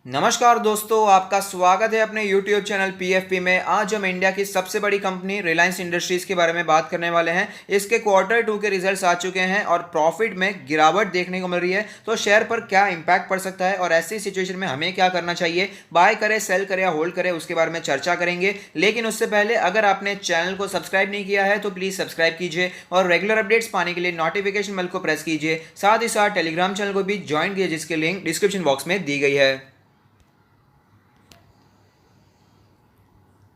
नमस्कार दोस्तों, आपका स्वागत है अपने YouTube चैनल PFP में। आज हम इंडिया की सबसे बड़ी कंपनी रिलायंस इंडस्ट्रीज के बारे में बात करने वाले हैं। इसके Q2 के रिजल्ट्स आ चुके हैं और प्रॉफिट में गिरावट देखने को मिल रही है। तो शेयर पर क्या इंपैक्ट पड़ सकता है और ऐसी सिचुएशन में हमें क्या करना चाहिए, बाय करें, सेल करें या होल्ड करें, उसके बारे में चर्चा करेंगे। लेकिन उससे पहले अगर आपने चैनल को सब्सक्राइब नहीं किया है तो प्लीज़ सब्सक्राइब कीजिए और रेगुलर अपडेट्स पाने के लिए नोटिफिकेशन बेल को प्रेस कीजिए। साथ ही साथ टेलीग्राम चैनल को भी ज्वाइन कीजिए, जिसकी लिंक डिस्क्रिप्शन बॉक्स में दी गई है।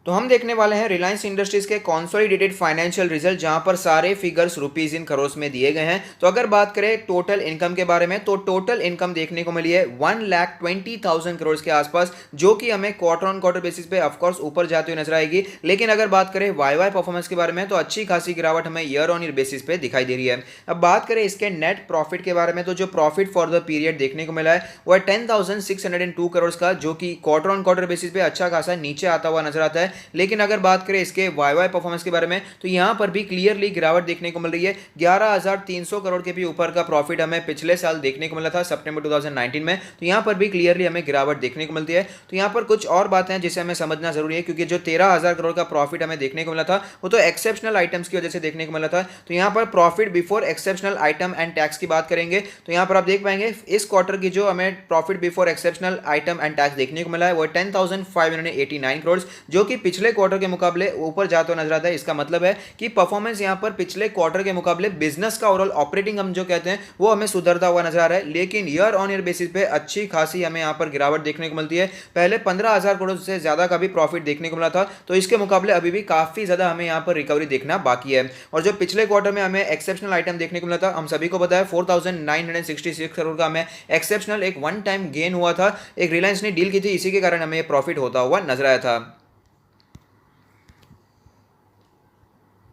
तो हम देखने वाले हैं रिलायंस इंडस्ट्रीज के कॉन्सोलिडेटेड फाइनेंशियल रिजल्ट, जहां पर सारे फिगर्स रुपीज इन करोड़ में दिए गए हैं। तो अगर बात करें टोटल इनकम के बारे में, तो टोटल इनकम देखने को मिली है 1,20,000 करोड़ के आसपास, जो कि हमें क्वार्टर ऑन क्वार्टर बेसिस पे ऑफकोर्स ऊपर जाती हुई नजर आएगी। लेकिन अगर बात करें वाई परफॉर्मेंस के बारे में, तो अच्छी खासी गिरावट हमें ईयर ऑन ईयर बेसिस पे दिखाई दे रही है। अब बात करें इसके नेट प्रॉफिट के बारे में, तो जो प्रॉफिट फॉर द पीरियड देखने को मिला है वो है 10,602 करोड़ का, जो कि क्वार्टर ऑन क्वार्टर बेसिस पे अच्छा खासा नीचे आता हुआ नजर आता है। लेकिन अगर बात करें इसके वाई परफॉर्मेंस के बारे में, तो यहां पर भी क्लियरली गिरावट देखने को मिल रही है। 11,300 करोड़ के भी ऊपर का प्रॉफिट हमें पिछले साल देखने को मिला था सितंबर 2019 में। तो यहां पर भी क्लियरली हमें गिरावट देखने को मिलती है। तो यहां पर कुछ और बातें हैं जिसे हमें समझना जरूरी है, क्योंकि जो 13,000 करोड़ का प्रॉफिट हमें देखने को मिला था वो तो एक्सेप्शनल आइटम्स की वजह से देखने को मिला था। तो यहां पर profit before exceptional item and tax की बात करेंगे, तो यहां पर आप देख पाएंगे इस क्वार्टर की जो हमें profit before exceptional item and tax देखने को मिला है वो 10,589 करोड़, जो कि पिछले क्वार्टर के मुकाबले ऊपर जाता हुआ नजर आता है। इसका मतलब है कि परफॉर्मेंस यहां पर पिछले क्वार्टर के मुकाबले बिजनेस का ओवरऑल ऑपरेटिंग हम जो कहते हैं वो हमें सुधरता हुआ नजर आ रहा है। लेकिन ईयर ऑन ईयर बेसिस पे अच्छी खासी हमें यहां पर गिरावट देखने को मिलती है। पहले 15,000 करोड़ से ज्यादा का भी प्रॉफिट देखने को मिला था, तो इसके मुकाबले अभी भी काफी ज्यादा हमें यहां पर रिकवरी देखना बाकी है। और जो पिछले क्वार्टर में हमें एक्सेप्शनल आइटम देखने को मिला था, हम सभी को पता है 4,966 करोड़ का हमें एक्सेप्शनल एक वन टाइम गेन हुआ था। एक रिलायंस ने डील की थी, इसी के कारण हमें प्रॉफिट होता हुआ नजर आया था।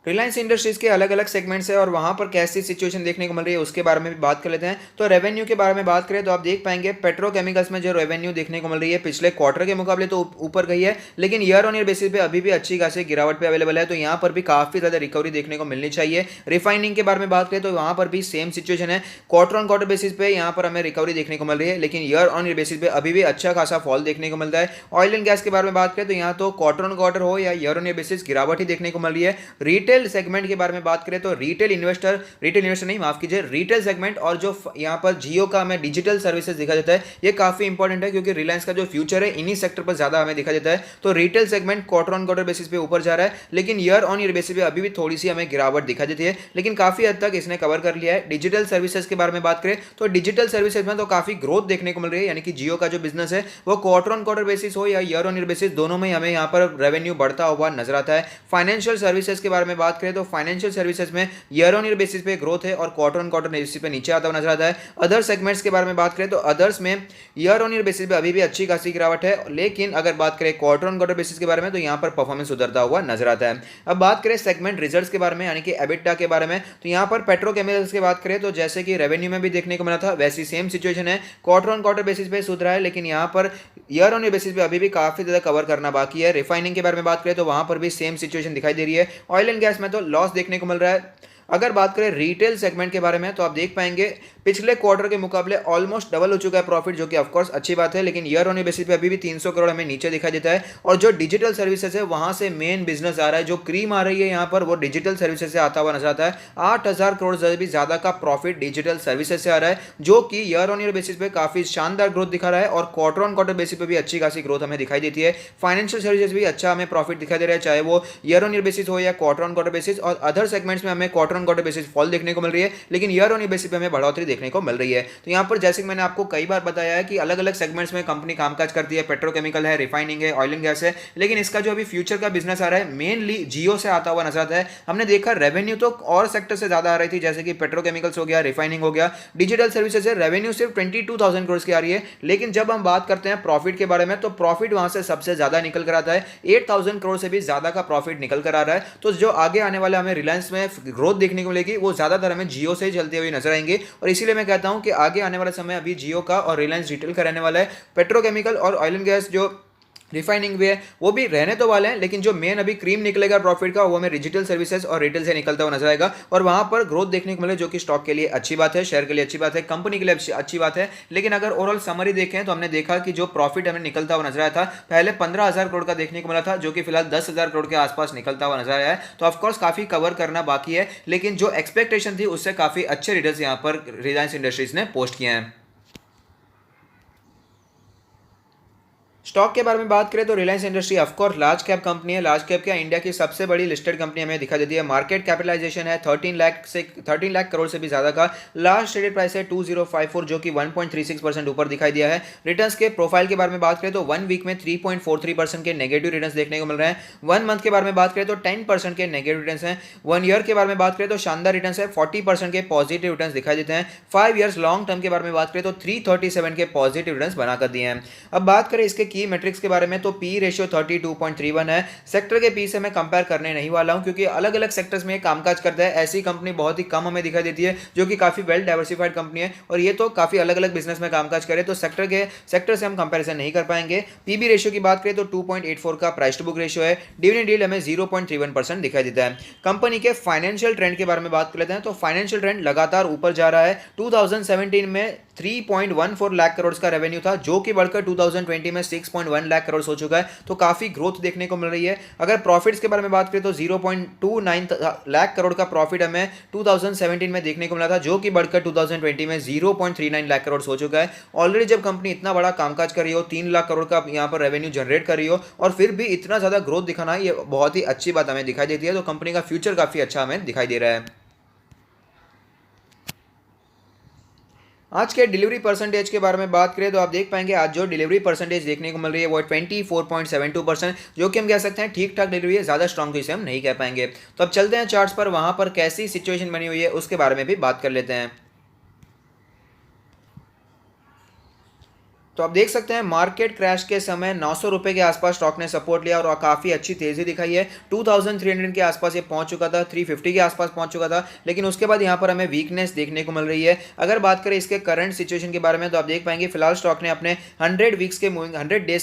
रिलायंस इंडस्ट्रीज के अलग अलग सेगमेंट्स है और वहां पर कैसी सिचुएशन देखने को मिल रही है उसके बारे में भी बात कर लेते हैं। तो रेवेन्यू के बारे में बात करें तो आप देख पाएंगे पेट्रोकेमिकल्स में जो रेवेन्यू देखने को मिल रही है पिछले क्वार्टर के मुकाबले तो ऊपर गई है, लेकिन ईयर ऑन ईयर बेसिस पे अभी भी अच्छी खासी गिरावट पे अवेलेबल है। तो यहाँ पर भी काफी ज्यादा रिकवरी देखने को मिलनी चाहिए। रिफाइनिंग के बारे में बात करें तो वहां पर भी सेम सिचुएशन है। क्वार्टर ऑन क्वार्टर बेसिस पे यहाँ पर हमें रिकवरी देखने को मिल रही है, लेकिन ईयर ऑन ईयर बेसिस पे अभी भी अच्छा खासा फॉल देखने को मिलता है। ऑयल एंड गैस के बारे में बात करें तो यहाँ तो क्वार्टर ऑन क्वार्टर हो या ईयर ऑन ईयर बेसिस गिरावट ही देखने को मिल रही है। रिटेल सेगमेंट के बारे में बात करें तो रिटेल इन्वेस्टर नहीं, माफ कीजिए, रिटेल सेगमेंट और जो यहां पर जियो का हमें डिजिटल सर्विसेज दिखा देता है, ये काफी इंपॉर्टेंट है क्योंकि रिलायंस का जो फ्यूचर है इन्हीं सेक्टर पर ज्यादा हमें दिखा देता है। तो retail segment quarter on quarter basis पे ऊपर जा रहा है, लेकिन ईयर ऑन ईयर बेसिस पे अभी भी थोड़ी सी हमें गिरावट दिखा देती है, लेकिन काफी हद तक इसने कवर कर लिया है। डिजिटल सर्विसेज के बारे में बात करें तो डिजिटल सर्विसेज में तो काफी ग्रोथ देखने को मिल रही है, यानी कि जियो का जो बिजनेस है वो क्वार्टर ऑन क्वार्टर बेसिस हो या ईयर ऑन ईयर बेसिस, दोनों में हमें यहां पर रेवेन्यू बढ़ता हुआ नजर आता है। फाइनेंशियल सर्विसेज के बारे में बात करें तो फाइनेंशियल सर्विसेज में ईयर ऑन ईयर बेसिस पे ग्रोथ है और क्वार्टर ऑन क्वार्टर बेसिस पे नीचे आता हुआ नजर आता है। अदर सेगमेंट्स के बारे में बात करें तो अदर्स में ईयर ऑन ईयर बेसिस पे अभी भी अच्छी खासी गिरावट है, लेकिन अगर बात करें क्वार्टर ऑन क्वार्टर बेसिस के बारे में तो यहां पर परफॉर्मेंस सुधरता हुआ नजर आता है। अब बात करें सेगमेंट रिजल्ट्स के बारे में, यानी कि एबिटा के बारे में, तो यहां पर पेट्रोकेमिकल्स की बात करें तो जैसे कि रेवेन्यू में भी देखने को मिला था वैसी सेम सिचुएशन है। क्वार्टर ऑन क्वार्टर बेसिस पे सुधरा है, लेकिन यहां per year on year basis पे अभी भी काफी ज्यादा कवर करना बाकी है। रिफाइनिंग के बारे में बात करें तो वहां पर भी सेम सिचुएशन दिखाई दे रही है। ऑयल एंड गैस में तो लॉस देखने को मिल रहा है। अगर बात करें रिटेल सेगमेंट के बारे में तो आप देख पाएंगे पिछले क्वार्टर के मुकाबले ऑलमोस्ट डबल हो चुका है प्रॉफिट, जो कि ऑफकोर्स अच्छी बात है, लेकिन ईयर ऑन ईयर बेसिस पे अभी भी 300 करोड़ हमें नीचे दिखाई देता है। और जो डिजिटल सर्विसेज है वहां से मेन बिजनेस आ रहा है, जो क्रीम आ रही है यहाँ पर वो डिजिटल सर्विसेज से आता हुआ नजर आता है। 8,000 करोड़ से भी ज्यादा का प्रॉफिट डिजिटल सर्विसेज से आ रहा है, जो कि ईयर ऑन ईयर बेसिस पे काफी शानदार ग्रोथ दिखा रहा है और क्वार्टर ऑन क्वार्टर बेसिस पे भी अच्छी खासी ग्रोथ हमें दिखाई देती है। फाइनेंशियल सर्विसेज भी अच्छा हमें प्रॉफिट दिखाई दे रहा है, चाहे वो ईयर ऑन ईयर बेसिस हो या क्वार्टर ऑन क्वार्टर बेसिस। और अदर सेगमेंट्स में हमें quarter on quarter basis fall देखने को मिल रही है, लेकिन ईयर ऑन ईयर बेसिस पे हमें बढ़ोतरी देखने को मिल रही है। तो यहां पर जैसे कि मैंने आपको कई बार बताया है कि अलग अलग सेगमेंट्स में कंपनी कामकाज करती है, पेट्रोकेमिकल है, रिफाइनिंग है, ऑयल एंड गैस है, लेकिन इसका जो अभी फ्यूचर का बिजनेस आ रहा है मेनली जियो से आता हुआ नजर आता है। हमने देखा रेवेन्यू तो और सेक्टर से ज्यादा आ रही थी, जैसे कि पेट्रोकेमिकल्स हो गया, रिफाइनिंग हो गया, डिजिटल सर्विसेज है, रेवेन्यू सिर्फ 22,000 करोड़ की आ रही है। लेकिन जब हम बात करते हैं प्रॉफिट के बारे में तो प्रॉफिट वहां से सबसे ज्यादा निकल कर आता है, 8,000 करोड़ से भी ज्यादा का प्रॉफिट निकल कर आ रहा है। तो जो आगे आने वाला हमें रिलायंस में ग्रोथ देखने को मिलेगी वो ज्यादातर हमें जियो से चलते हुए नजर आएंगे। और इसीलिए मैं कहता हूं कि आगे आने वाला समय अभी जियो का और रिलायंस रिटेल का रहने वाला है। पेट्रोकेमिकल और ऑयल एंड गैस जो रिफाइनिंग भी है, वो भी रहने तो वाले हैं, लेकिन जो मेन अभी क्रीम निकलेगा प्रॉफिट का वो हमें डिजिटल सर्विसेज और रिटेल से निकलता हुआ नजर आएगा, और वहां पर ग्रोथ देखने को मिले, जो कि स्टॉक के लिए अच्छी बात है, शेयर के लिए अच्छी बात है, कंपनी के लिए अच्छी बात है। लेकिन अगर ओवरऑल समरी देखें तो हमने देखा कि जो प्रॉफिट हमें निकलता हुआ नजर आया था पहले 15,000 करोड़ का देखने को मिला था, जो कि फिलहाल 10,000 करोड़ के आसपास निकलता हुआ नजर आया है। तो ऑफकोर्स काफी कवर करना बाकी है, लेकिन जो एक्सपेक्टेशन थी उससे काफी अच्छे रिटर्न्स यहाँ पर रिलायंस इंडस्ट्रीज ने पोस्ट किए हैं। स्टॉक के बारे में बात करें तो Reliance industry of course large cap company है। लार्ज कैप क्या, इंडिया की सबसे बड़ी लिस्टेड कंपनी हमें दिखा देती है। मार्केट कैपिटलाइजेशन है 13 लाख करोड़ से भी ज्यादा का। लास्ट ट्रेडेड प्राइस है 2054, जो कि 1.36% ऊपर दिखाई दिया है। रिटर्न्स के प्रोफाइल के बारे में बात करें तो 1 वीक में 3.43% के नेगेटिव रिटर्न्स देखने को मिल रहे हैं। 1 मंथ के बारे में बात करें तो 10% के नेगेटिव रिटर्न्स हैं। 1 ईयर के बारे में बात करें तो शानदार रिटर्न्स है, 40% के पॉजिटिव रिटर्न्स दिखाई देते हैं। 5 ईयर्स लॉन्ग टर्म के बारे में बात करें तो 337 के पॉजिटिव रिटर्न्स बनाकर दिए हैं। अब बात करें इसके की मेट्रिक्स के बारे में तो पी रेशियो 32.31 है। सेक्टर के पी से मैं कंपेयर करने नहीं वाला हूं, क्योंकि अलग अलग सेक्टर्स में कामकाज करता है, ऐसी कंपनी बहुत ही कम हमें दिखाई देती है जो कि काफी वेल डाइवर्सिफाइड कंपनी है, और ये तो काफी अलग अलग बिजनेस में कामकाज करे, तो सेक्टर से हम कंपेरिजन नहीं कर पाएंगे। पीबी रेशियो की बात करें तो 2.84 का प्राइस टू बुक रेशियो है। डिविडेंड यील्ड हमें 0.31% दिखाई देता है। कंपनी के फाइनेंशियल ट्रेंड के बारे में बात कर लेते हैं तो फाइनेंशियल ट्रेंड लगातार ऊपर जा रहा है। 2017 में 3.14 लाख करोड़ का रेवेन्यू था, जो कि बढ़कर 2020 में 6.1 लाख करोड़ हो चुका है, तो काफी ग्रोथ देखने को मिल रही है। अगर प्रॉफिट्स के बारे में बात करें तो 0.29 लाख करोड़ का प्रॉफिट हमें 2017 में देखने को मिला था, जो कि बढ़कर 2020 में 0.39 लाख करोड़ हो चुका है। ऑलरेडी जब कंपनी इतना बड़ा कामकाज कर रही हो, 3 लाख करोड़ का यहाँ पर रेवेन्यू जनरेट कर रही हो, और फिर भी इतना ज्यादा ग्रोथ दिखाना, ये बहुत ही अच्छी बात हमें दिखाई देती है। तो कंपनी का फ्यूचर काफी अच्छा हमें दिखाई दे रहा है। आज के डिलीवरी परसेंटेज के बारे में बात करें तो आप देख पाएंगे आज जो डिलीवरी परसेंटेज देखने को मिल रही है वो 24.72%, जो कि हम कह सकते हैं ठीक ठाक डिलीवरी है, ज़्यादा स्ट्रॉन्ग तो इसे हम नहीं कह पाएंगे। तो अब चलते हैं चार्ट्स पर, वहां पर कैसी सिचुएशन बनी हुई है उसके बारे में भी बात कर लेते हैं। तो आप देख सकते हैं मार्केट क्रैश के समय 900 रुपए के आसपास स्टॉक ने सपोर्ट लिया और काफी अच्छी तेजी दिखाई है। 2300 के आसपास ये पहुंच चुका था, 350 के आसपास पहुंच चुका था, लेकिन उसके बाद यहां पर हमें वीकनेस देखने को मिल रही है। अगर बात करें इसके करंट सिचुएशन के बारे में तो आप देख पाएंगे फिलहाल स्टॉक ने अपने 100 डेज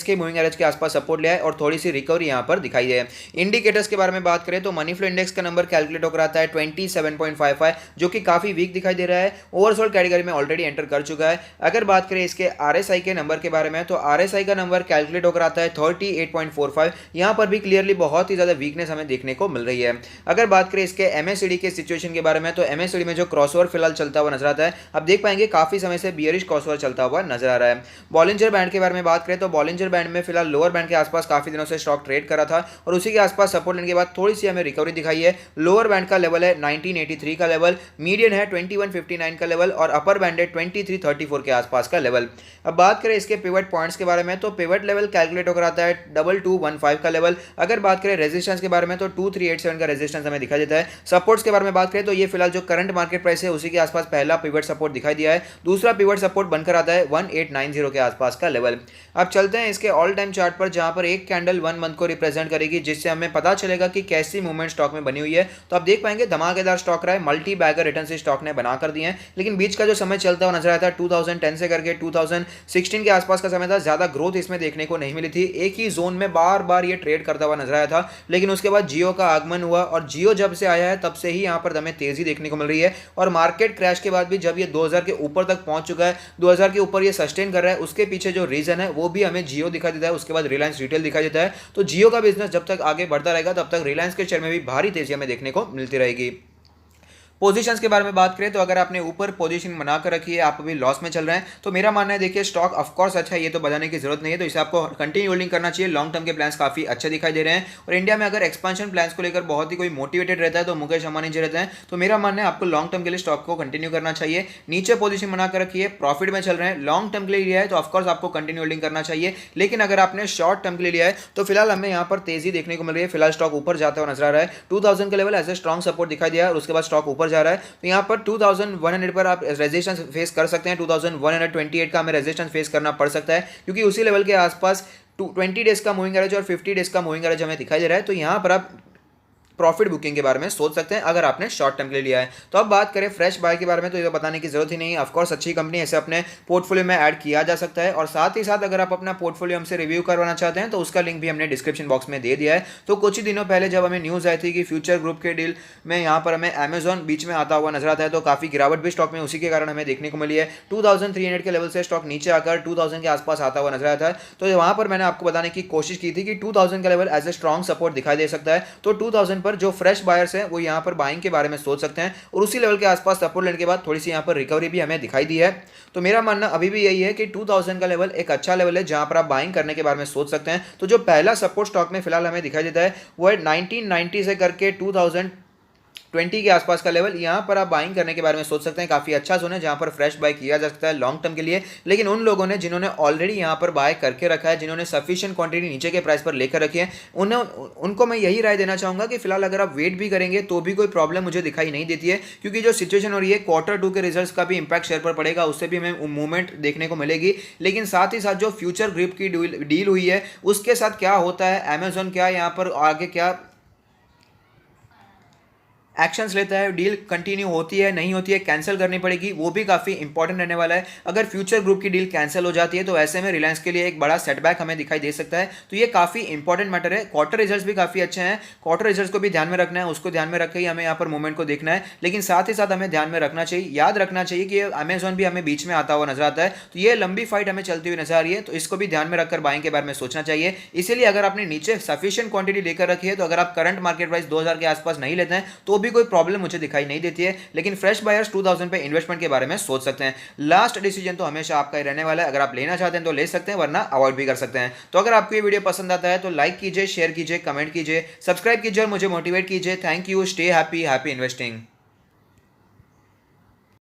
के मूविंग एवरेज के आसपास सपोर्ट लिया है और थोड़ी सी रिकवरी यहां पर दिखाई है। इंडिकेटर्स के बारे में बात करें तो मनी फ्लो इंडेक्स का नंबर कैलकुलेट होकर आता है 27.55, जो कि काफी वीक दिखाई दे रहा है। ओवरसोल्ड कैटेगरी में ऑलरेडी एंटर कर चुका है। अगर बात करें इसके आरएसआई के नंबर के बारे में तो आरएसआई का नंबर कैलकुलेट होकर आता है 38.45, यहां पर भी क्लियरली बहुत ही ज्यादा वीकनेस हमें देखने को मिल रही है। अगर बात करें इसके एमएससीडी के सिचुएशन के बारे में तो एमएससीडी में जो क्रॉसओवर फिलहाल चलता हुआ नजर आता है, आप देख पाएंगे काफी समय से बियरिश क्रॉसओवर चलता हुआ नजर आ रहा है। बॉलिंजर बैंड के बारे में बात करें तो बॉलिंजर बैंड में फिलहाल लोअर बैंड के आसपास काफी दिनों से स्टॉक ट्रेड करा था और उसी के आसपास सपोर्ट लेने के बाद थोड़ी सी हमें रिकवरी दिखाई है। लोअर बैंड का लेवल है 1983 का लेवल, मीडियन है 2159 का लेवल और अपर बैंड है 2334 के आसपास का लेवल। अब बात करें इसके पिवट पॉइंट्स के बारे में तो पिवट लेवल कैलकुलेट होकर आता है 2215 का लेवल। अगर बात करें रेजिस्टेंस के बारे में तो 2387 का रेजिस्टेंस हमें दिखाई देता है। सपोर्ट्स के बारे में बात करें तो ये फिलहाल जो करंट मार्केट प्राइस है उसी के आसपास पहला पिवट सपोर्ट दिखाई दिया है। दूसरा पिवट सपोर्ट बनकर आता है 1890 के आसपास का लेवल। अब चलते हैं इसके ऑल टाइम चार्ट पर, जहां पर एक कैंडल 1 मंथ को रिप्रेजेंट करेगी, जिससे हमें पता चलेगा कि कैसी मूवमेंट स्टॉक में बनी हुई है। तो आप देख पाएंगे धमाकेदार स्टॉक रहा है, मल्टी बैगर रिटर्न से स्टॉक ने बना कर दिए हैं, लेकिन बीच का जो समय चलता हुआ नजर आता है 2010 से करके 2016 के आसपास का समय था, ज्यादा ग्रोथ इसमें देखने को नहीं मिली थी। एक ही जोन में बार बार ये ट्रेड करता हुआ नजर आया था, लेकिन उसके बाद जियो का आगमन हुआ और जियो जब से आया है तब से ही यहां पर हमें तेजी देखने को मिल रही है। और मार्केट क्रैश के बाद भी जब ये 2000 के ऊपर तक पहुंच चुका है, 2000 के ऊपर ये सस्टेन कर रहा है, उसके पीछे जो रीजन है वो भी हमें जियो दिखाई देता है, उसके बाद रिलायंस रिटेल दिखाई देता है। तो जियो का बिजनेस जब तक आगे बढ़ता रहेगा तब तक रिलायंस के शेयर में भी भारी तेजी हमें देखने को मिलती रहेगी। पोजीशंस के बारे में बात करें तो अगर आपने ऊपर पोजीशन बनाकर रखी है, आप अभी लॉस में चल रहे हैं, तो मेरा मानना है देखिए स्टॉक ऑफ कोर्स अच्छा है, ये तो बताने की जरूरत नहीं है, तो इसे आपको कंटिन्यू होल्डिंग करना चाहिए। लॉन्ग टर्म के प्लान्स काफी अच्छे दिखाई दे रहे हैं और इंडिया में अगर एक्सपेंशन प्लान्स को लेकर बहुत ही कोई मोटिवेटेड रहता है तो मुकेश अंबानी जी रहते हैं। तो मेरा मानना है आपको लॉन्ग टर्म के लिए स्टॉक को कंटिन्यू करना चाहिए। नीचे पोजीशन बनाकर रखिए, प्रॉफिट में चल रहे हैं, लॉन्ग टर्म के लिए लिया है तो ऑफकोर्स आपको कंटिन्यू होल्डिंग करना चाहिए। लेकिन अगर आपने शॉर्ट टर्म के लिए लिया है तो फिलहाल हमें यहाँ पर तेजी देखने को मिल रही है। फिलहाल स्टॉक ऊपर जाता हुआ नजर आ रहा है, 2000 का level as a strong support दिखाई दिया और उसके बाद स्टॉक ऊपर जा रहा है। तो यहाँ पर 2100 पर आप रेजिस्टेंस फेस कर सकते हैं। 2128 का हमें रेजिस्टेंस फेस करना पड़ सकता है, क्योंकि उसी लेवल के आसपास 20 डेज का मूविंग एवरेज और 50 डेज का मूविंग एवरेज हमें दिखाई दे रहा है। तो यहाँ पर आप प्रॉफिट बुकिंग के बारे में सोच सकते हैं अगर आपने शॉर्ट टर्म के लिए लिया है। तो अब बात करें फ्रेश बाय के बारे में, तो ये तो बताने की जरूरत ही नहीं है। ऑफकोर्स अच्छी कंपनी ऐसे अपने पोर्टफोलियो में ऐड किया जा सकता है, और साथ ही साथ अगर आप अपना पोर्टफोलियो हमसे रिव्यू करवाना चाहते हैं तो उसका लिंक भी हमने डिस्क्रिप्शन बॉक्स में दे दिया है। तो कुछ ही दिनों पहले जब हमें न्यूज़ आई थी कि फ्यूचर ग्रुप के डील में यहाँ पर हमें अमेजॉन बीच में आता हुआ नजर आता है, तो काफ़ी गिरावट भी स्टॉक में उसी के कारण हमें देखने को मिली है। 2300 के लेवल से स्टॉक नीचे आकर 2000 के आसपास आता हुआ नजर आता है। तो वहां पर मैंने आपको बताने की कोशिश की थी कि 2000 का level as a strong support दिखाई दे सकता है। तो 2000 पर जो फ्रेश बायर्स हैं वो यहाँ पर बाइंग के बारे में सोच सकते हैं, और उसी लेवल के आसपास सपोर्ट लेने के बाद थोड़ी सी यहाँ पर रिकवरी भी हमें दिखाई दी है। तो मेरा मानना अभी भी यही है कि 2000 का लेवल एक अच्छा लेवल है जहां पर आप बाइंग करने के बारे में सोच सकते हैं। तो जो पहला सपोर्ट स्टॉक में फिलहाल हमें दिखाई देता है वो है 1990 से करके 2020 के आसपास का लेवल। यहां पर आप बाइंग करने के बारे में सोच सकते हैं, काफी अच्छा जोन है जहां पर फ्रेश बाय किया जा सकता है लॉन्ग टर्म के लिए। लेकिन उन लोगों ने जिन्होंने ऑलरेडी यहां पर बाय करके रखा है, जिन्होंने सफिशिएंट क्वांटिटी नीचे के प्राइस पर लेकर रखी है, उनको मैं यही राय देना चाहूंगा कि फिलहाल अगर आप वेट भी करेंगे तो भी कोई प्रॉब्लम मुझे दिखाई नहीं देती है, क्योंकि जो सिचुएशन हो रही है Q2 के रिजल्ट्स का भी इंपैक्ट शेयर पर पड़ेगा, उससे भी हमें मूवमेंट देखने को मिलेगी। लेकिन साथ ही साथ जो फ्यूचर ग्रिप की डील हुई है उसके साथ क्या होता है, अमेजॉन क्या यहाँ पर आगे क्या एक्शंस लेता है, डील कंटिन्यू होती है नहीं होती है, कैंसिल करनी पड़ेगी, वो भी काफ़ी इंपॉर्टेंट रहने वाला है। अगर फ्यूचर ग्रुप की डील कैंसिल हो जाती है तो ऐसे में रिलायंस के लिए एक बड़ा सेटबैक हमें दिखाई दे सकता है। तो ये काफ़ी इंपॉर्टेंट मैटर है। क्वार्टर रिजल्ट्स भी काफ़ी अच्छे हैं, क्वार्टर रिजल्ट्स को भी ध्यान में रखना है, उसको ध्यान में रख के ही हमें यहाँ पर मूवमेंट को देखना है। लेकिन साथ ही साथ हमें ध्यान में रखना चाहिए, याद रखना चाहिए कि अमेजॉन भी हमें बीच में आता हुआ नजर आता है, तो ये लंबी फाइट हमें चलती हुई नजर आ रही है, तो इसको भी ध्यान में रखकर बाइंग के बारे में सोचना चाहिए। इसीलिए अगर आपने नीचे सफिशिएंट क्वांटिटी लेकर रखी है, तो अगर आप करंट मार्केट प्राइस 2000 के आसपास नहीं लेते हैं तो भी कोई प्रॉब्लम मुझे दिखाई नहीं देती है। लेकिन फ्रेश बायर्स 2000 पे इन्वेस्टमेंट के बारे में सोच सकते हैं। लास्ट डिसीजन तो हमेशा आपका ही रहने वाला है, अगर आप लेना चाहते हैं तो ले सकते हैं, वरना अवॉइड भी कर सकते हैं। तो अगर आपको ये वीडियो पसंद आता है तो लाइक कीजिए, शेयर कीजिए, कमेंट कीजिए, सब्सक्राइब कीजिए और मुझे मोटिवेट कीजिए। Thank you, stay happy, happy investing.